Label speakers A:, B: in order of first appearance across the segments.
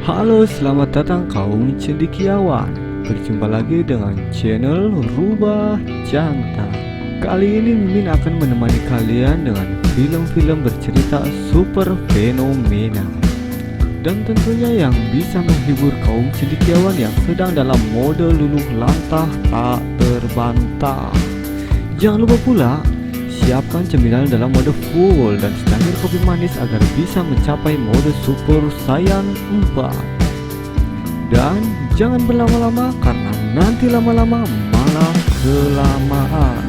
A: Halo, selamat datang kaum cendekiawan. Berjumpa lagi dengan channel Rubah Jantan. Kali ini Mimin akan menemani kalian dengan film-film bercerita super fenomena, dan tentunya yang bisa menghibur kaum cendekiawan yang sedang dalam mode luluh lantah tak terbantah. Jangan lupa pula siapkan cemilan dalam mode full dan secangkir kopi manis agar bisa mencapai mode super saiyan 4. Dan jangan berlama-lama karena nanti lama-lama malah kelamaan.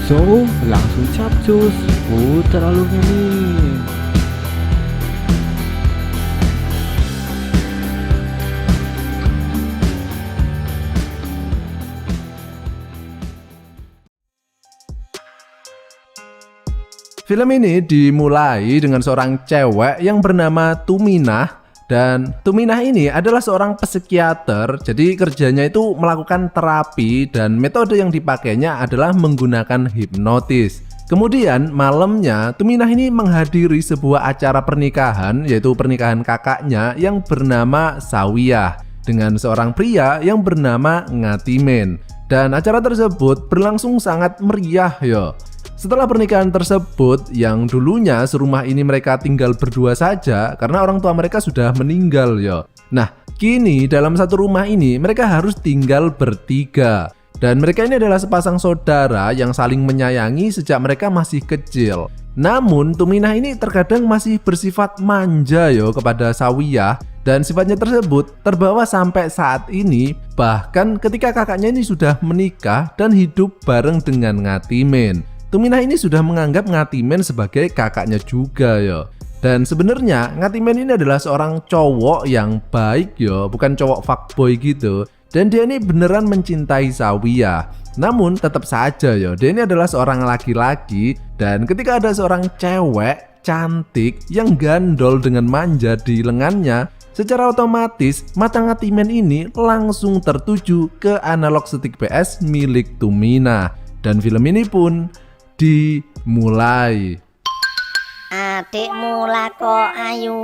A: So, langsung capcus, putar alurnya nih.
B: Film ini dimulai dengan seorang cewek yang bernama Tuminah. Dan Tuminah ini adalah seorang psikiater, jadi kerjanya itu melakukan terapi dan metode yang dipakainya adalah menggunakan hipnotis. Kemudian malamnya Tuminah ini menghadiri sebuah acara pernikahan, yaitu pernikahan kakaknya yang bernama Sawiyah dengan seorang pria yang bernama Ngatimin. Dan acara tersebut berlangsung sangat meriah yo. Setelah pernikahan tersebut, yang dulunya serumah ini mereka tinggal berdua saja karena orang tua mereka sudah meninggal yo. Nah, kini dalam satu rumah ini mereka harus tinggal bertiga. Dan mereka ini adalah sepasang saudara yang saling menyayangi sejak mereka masih kecil. Namun Tuminah ini terkadang masih bersifat manja yo kepada Sawiyah, dan sifatnya tersebut terbawa sampai saat ini, bahkan ketika kakaknya ini sudah menikah dan hidup bareng dengan Ngatimin. Tuminah ini sudah menganggap Ngatimin sebagai kakaknya juga yo. Dan sebenarnya Ngatimin ini adalah seorang cowok yang baik yo, bukan cowok fuckboy gitu. Dan dia ini beneran mencintai Sawiyah. Namun tetap saja yo, dia ini adalah seorang laki-laki, dan ketika ada seorang cewek cantik yang gandol dengan manja di lengannya, secara otomatis mata Ngatimin ini langsung tertuju ke analog stick PS milik Tuminah. Dan film ini pun dimulai.
C: Adikmu lako ayu.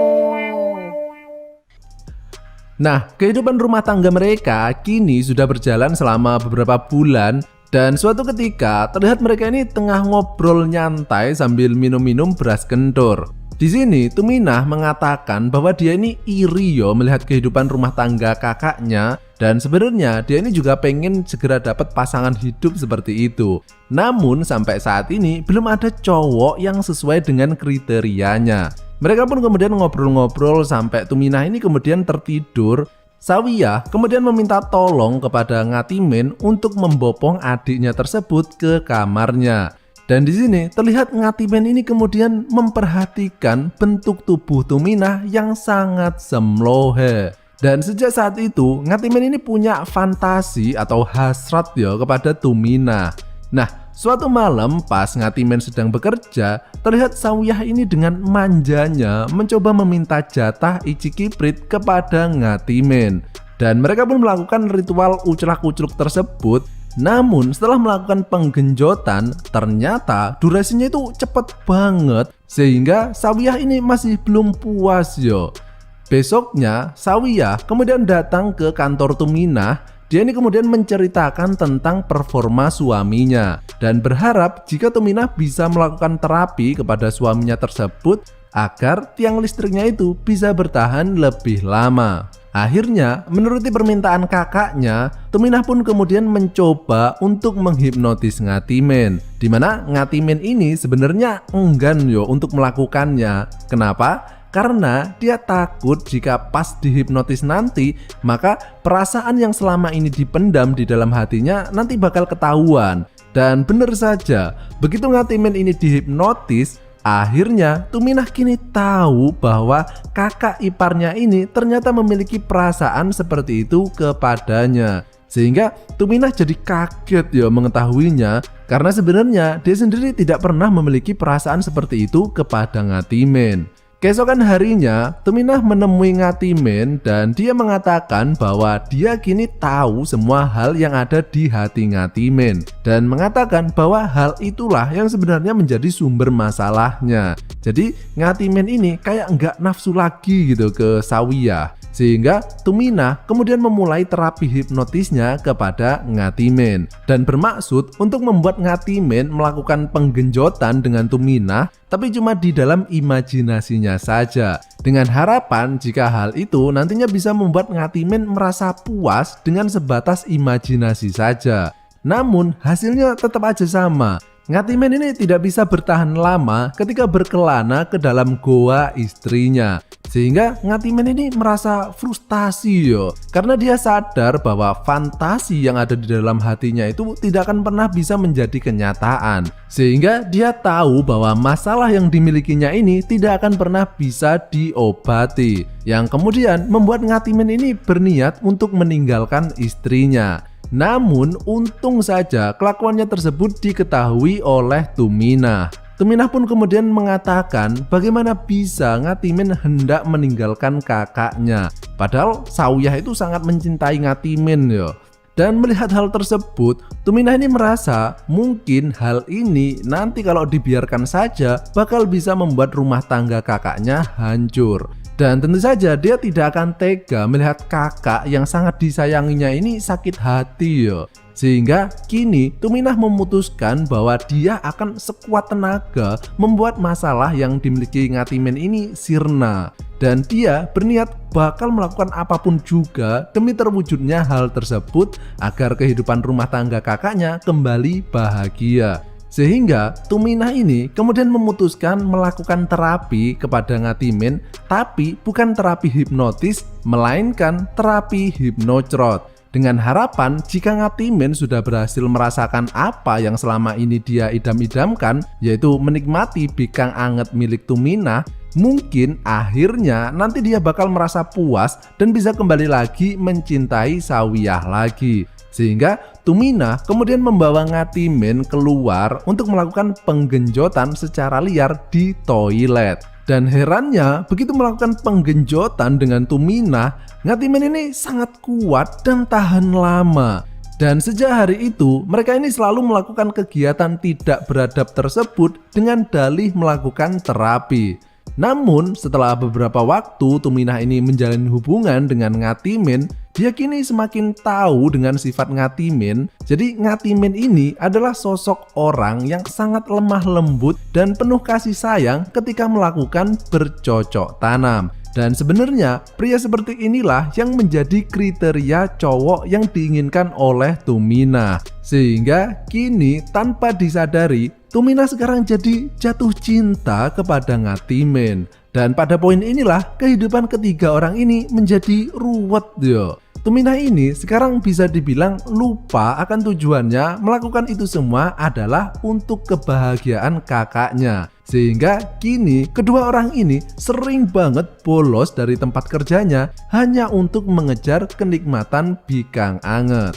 B: Nah, kehidupan rumah tangga mereka kini sudah berjalan selama beberapa bulan, dan suatu ketika terlihat mereka ini tengah ngobrol nyantai sambil minum-minum beras kentur. Di sini Tuminah mengatakan bahwa dia ini iri yo melihat kehidupan rumah tangga kakaknya, dan sebenarnya dia ini juga pengen segera dapat pasangan hidup seperti itu. Namun sampai saat ini belum ada cowok yang sesuai dengan kriterianya. Mereka pun kemudian ngobrol-ngobrol sampai Tuminah ini kemudian tertidur. Sawiyah kemudian meminta tolong kepada Ngatimin untuk membopong adiknya tersebut ke kamarnya. Dan di sini terlihat Ngatimin ini kemudian memperhatikan bentuk tubuh Tuminah yang sangat semlohe. Dan sejak saat itu Ngatimin ini punya fantasi atau hasrat ya kepada Tuminah. Nah, suatu malam pas Ngatimin sedang bekerja, terlihat Sawiyah ini dengan manjanya mencoba meminta jatah Icikiprit kepada Ngatimin. Dan mereka pun melakukan ritual uclak-ucluk tersebut. Namun setelah melakukan penggenjotan, ternyata durasinya itu cepet banget, sehingga Sawiyah ini masih belum puas yo. Besoknya Sawiyah kemudian datang ke kantor Tuminah. Dia ini kemudian menceritakan tentang performa suaminya dan berharap jika Tuminah bisa melakukan terapi kepada suaminya tersebut agar tiang listriknya itu bisa bertahan lebih lama. Akhirnya, menuruti permintaan kakaknya, Tuminah pun kemudian mencoba untuk menghipnotis Ngatimin, di mana Ngatimin ini sebenarnya enggan yo untuk melakukannya. Kenapa? Karena dia takut jika pas dihipnotis nanti, maka perasaan yang selama ini dipendam di dalam hatinya nanti bakal ketahuan. Dan bener saja, begitu Ngatimin ini dihipnotis, akhirnya Tuminah kini tahu bahwa kakak iparnya ini ternyata memiliki perasaan seperti itu kepadanya. Sehingga Tuminah jadi kaget ya mengetahuinya, karena sebenarnya dia sendiri tidak pernah memiliki perasaan seperti itu kepada Ngatimin. Keesokan harinya, Tuminah menemui Ngatimin dan dia mengatakan bahwa dia kini tahu semua hal yang ada di hati Ngatimin dan mengatakan bahwa hal itulah yang sebenarnya menjadi sumber masalahnya. Jadi Ngatimin ini kayak nggak nafsu lagi gitu ke Sawiyah. Sehingga Tuminah kemudian memulai terapi hipnotisnya kepada Ngatimin dan bermaksud untuk membuat Ngatimin melakukan penggenjotan dengan Tuminah, tapi cuma di dalam imajinasinya saja, dengan harapan jika hal itu nantinya bisa membuat Ngatimin merasa puas dengan sebatas imajinasi saja. Namun hasilnya tetap aja sama. Ngatimin ini tidak bisa bertahan lama ketika berkelana ke dalam goa istrinya. Sehingga Ngatimin ini merasa frustasi karena dia sadar bahwa fantasi yang ada di dalam hatinya itu tidak akan pernah bisa menjadi kenyataan. Sehingga dia tahu bahwa masalah yang dimilikinya ini tidak akan pernah bisa diobati. Yang kemudian membuat Ngatimin ini berniat untuk meninggalkan istrinya. Namun untung saja kelakuannya tersebut diketahui oleh Tuminah. Tuminah pun kemudian mengatakan bagaimana bisa Ngatimin hendak meninggalkan kakaknya. Padahal Sawiyah itu sangat mencintai Ngatimin Dan melihat hal tersebut, Tuminah ini merasa mungkin hal ini nanti kalau dibiarkan saja bakal bisa membuat rumah tangga kakaknya hancur. Dan tentu saja dia tidak akan tega melihat kakak yang sangat disayanginya ini sakit hati Sehingga kini Tuminah memutuskan bahwa dia akan sekuat tenaga membuat masalah yang dimiliki Ngatimin ini sirna. Dan dia berniat bakal melakukan apapun juga demi terwujudnya hal tersebut agar kehidupan rumah tangga kakaknya kembali bahagia. Sehingga Tuminah ini kemudian memutuskan melakukan terapi kepada Ngatimin, tapi bukan terapi hipnotis, melainkan terapi hipnocrot. Dengan harapan jika Ngatimin sudah berhasil merasakan apa yang selama ini dia idam-idamkan, yaitu menikmati bikang anget milik Tuminah, mungkin akhirnya nanti dia bakal merasa puas dan bisa kembali lagi mencintai Sawiyah lagi. Sehingga Tuminah kemudian membawa Ngatimin keluar untuk melakukan penggenjotan secara liar di toilet. Dan herannya begitu melakukan penggenjotan dengan Tuminah, Ngatimin ini sangat kuat dan tahan lama. Dan sejak hari itu mereka ini selalu melakukan kegiatan tidak beradab tersebut dengan dalih melakukan terapi. Namun setelah beberapa waktu Tuminah ini menjalin hubungan dengan Ngatimin, dia kini semakin tahu dengan sifat Ngatimin. Jadi Ngatimin ini adalah sosok orang yang sangat lemah lembut dan penuh kasih sayang ketika melakukan bercocok tanam. Dan sebenarnya pria seperti inilah yang menjadi kriteria cowok yang diinginkan oleh Tuminah. Sehingga kini tanpa disadari Tuminah sekarang jadi jatuh cinta kepada Ngatimin. Dan pada poin inilah kehidupan ketiga orang ini menjadi ruwet Tuminah ini sekarang bisa dibilang lupa akan tujuannya melakukan itu semua adalah untuk kebahagiaan kakaknya. Sehingga kini kedua orang ini sering banget bolos dari tempat kerjanya hanya untuk mengejar kenikmatan bikang anget.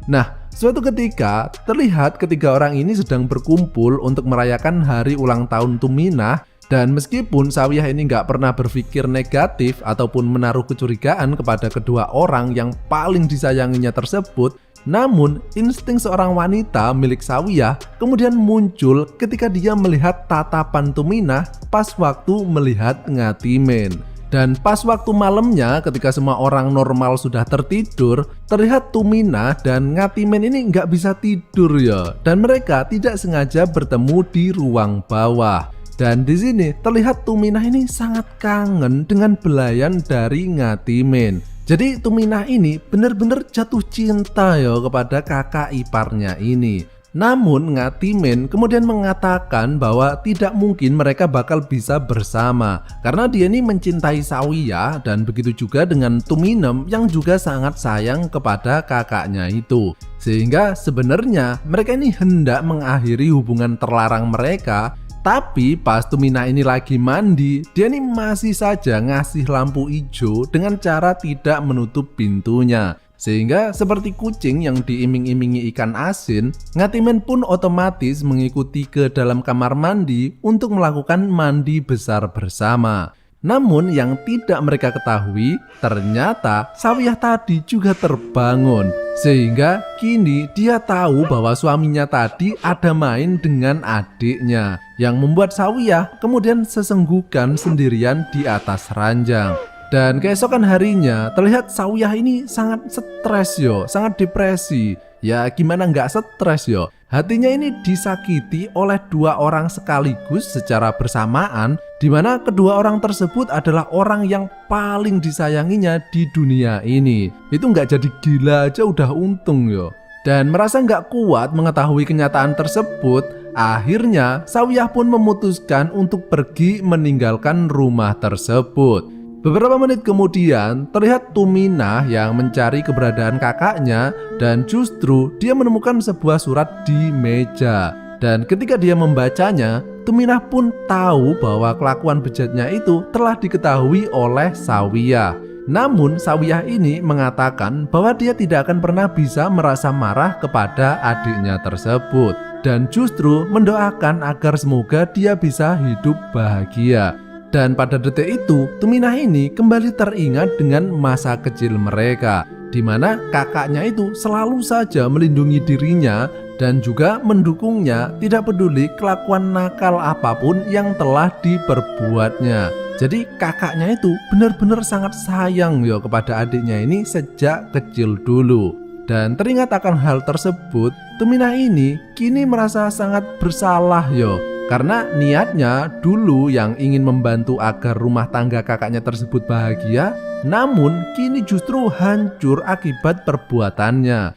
B: Nah, suatu ketika terlihat ketiga orang ini sedang berkumpul untuk merayakan hari ulang tahun Tuminah. Dan meskipun Sawiyah ini nggak pernah berpikir negatif ataupun menaruh kecurigaan kepada kedua orang yang paling disayanginya tersebut, namun insting seorang wanita milik Sawiyah kemudian muncul ketika dia melihat tatapan Tuminah pas waktu melihat Ngatimin. Dan pas waktu malamnya ketika semua orang normal sudah tertidur, terlihat Tuminah dan Ngatimin ini nggak bisa tidur dan mereka tidak sengaja bertemu di ruang bawah. Dan di sini terlihat Tuminah ini sangat kangen dengan belayan dari Ngatimin. Jadi Tuminah ini benar-benar jatuh cinta kepada kakak iparnya ini. Namun Ngatimin kemudian mengatakan bahwa tidak mungkin mereka bakal bisa bersama karena dia ini mencintai Sawiyah dan begitu juga dengan Tuminem yang juga sangat sayang kepada kakaknya itu. Sehingga sebenarnya mereka ini hendak mengakhiri hubungan terlarang mereka. Tapi pas Tuminah ini lagi mandi, dia ini masih saja ngasih lampu hijau dengan cara tidak menutup pintunya. Sehingga seperti kucing yang diiming-imingi ikan asin, Ngatimin pun otomatis mengikuti ke dalam kamar mandi untuk melakukan mandi besar bersama. Namun yang tidak mereka ketahui, ternyata Sawiyah tadi juga terbangun. Sehingga kini dia tahu bahwa suaminya tadi ada main dengan adiknya, yang membuat Sawiyah kemudian sesenggukan sendirian di atas ranjang. Dan keesokan harinya terlihat Sawiyah ini sangat stres yo, sangat depresi. Ya gimana nggak stres yo, hatinya ini disakiti oleh dua orang sekaligus secara bersamaan, di mana kedua orang tersebut adalah orang yang paling disayanginya di dunia ini. Itu nggak jadi gila aja udah untung yo. Dan merasa nggak kuat mengetahui kenyataan tersebut, akhirnya Sawiyah pun memutuskan untuk pergi meninggalkan rumah tersebut. Beberapa menit kemudian, terlihat Tuminah yang mencari keberadaan kakaknya dan justru dia menemukan sebuah surat di meja. Dan ketika dia membacanya, Tuminah pun tahu bahwa kelakuan bejatnya itu telah diketahui oleh Sawiyah. Namun Sawiyah ini mengatakan bahwa dia tidak akan pernah bisa merasa marah kepada adiknya tersebut. Dan justru mendoakan agar semoga dia bisa hidup bahagia. Dan pada detik itu, Tuminah ini kembali teringat dengan masa kecil mereka, di mana kakaknya itu selalu saja melindungi dirinya dan juga mendukungnya, tidak peduli kelakuan nakal apapun yang telah diperbuatnya. Jadi kakaknya itu benar-benar sangat sayang yo kepada adiknya ini sejak kecil dulu. Dan teringat akan hal tersebut, Tuminah ini kini merasa sangat bersalah yo. Karena niatnya dulu yang ingin membantu agar rumah tangga kakaknya tersebut bahagia, namun kini justru hancur akibat perbuatannya.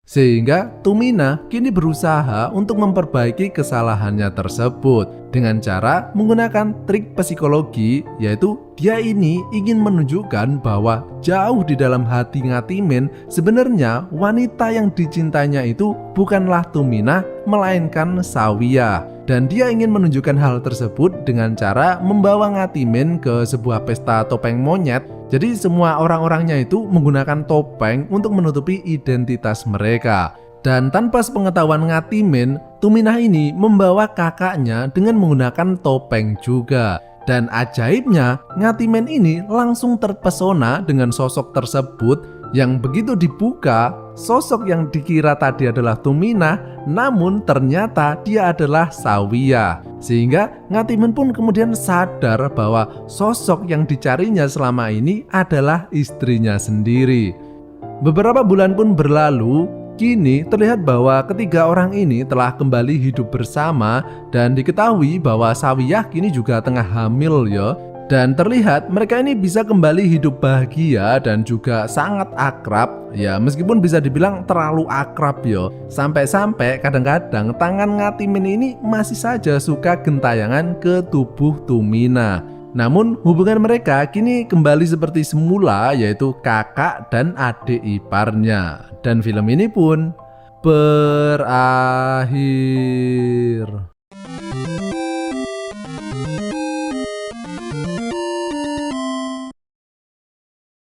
B: Sehingga Tuminah kini berusaha untuk memperbaiki kesalahannya tersebut dengan cara menggunakan trik psikologi, yaitu dia ini ingin menunjukkan bahwa jauh di dalam hati Ngatimin sebenarnya wanita yang dicintainya itu bukanlah Tuminah melainkan Sawiyah. Dan dia ingin menunjukkan hal tersebut dengan cara membawa Ngatimin ke sebuah pesta topeng monyet. Jadi semua orang-orangnya itu menggunakan topeng untuk menutupi identitas mereka. Dan tanpa sepengetahuan Ngatimin, Tuminah ini membawa kakaknya dengan menggunakan topeng juga. Dan ajaibnya, Ngatimin ini langsung terpesona dengan sosok tersebut, yang begitu dibuka, sosok yang dikira tadi adalah Tuminah, namun ternyata dia adalah Sawiyah. Sehingga Ngatimin pun kemudian sadar bahwa sosok yang dicarinya selama ini adalah istrinya sendiri. Beberapa bulan pun berlalu, kini terlihat bahwa ketiga orang ini telah kembali hidup bersama dan diketahui bahwa Sawiyah kini juga tengah hamil ya. Dan terlihat mereka ini bisa kembali hidup bahagia dan juga sangat akrab. Ya meskipun bisa dibilang terlalu akrab yo. Sampai-sampai kadang-kadang tangan Ngatimin ini masih saja suka gentayangan ke tubuh Tuminah. Namun hubungan mereka kini kembali seperti semula, yaitu kakak dan adik iparnya. Dan film ini pun berakhir.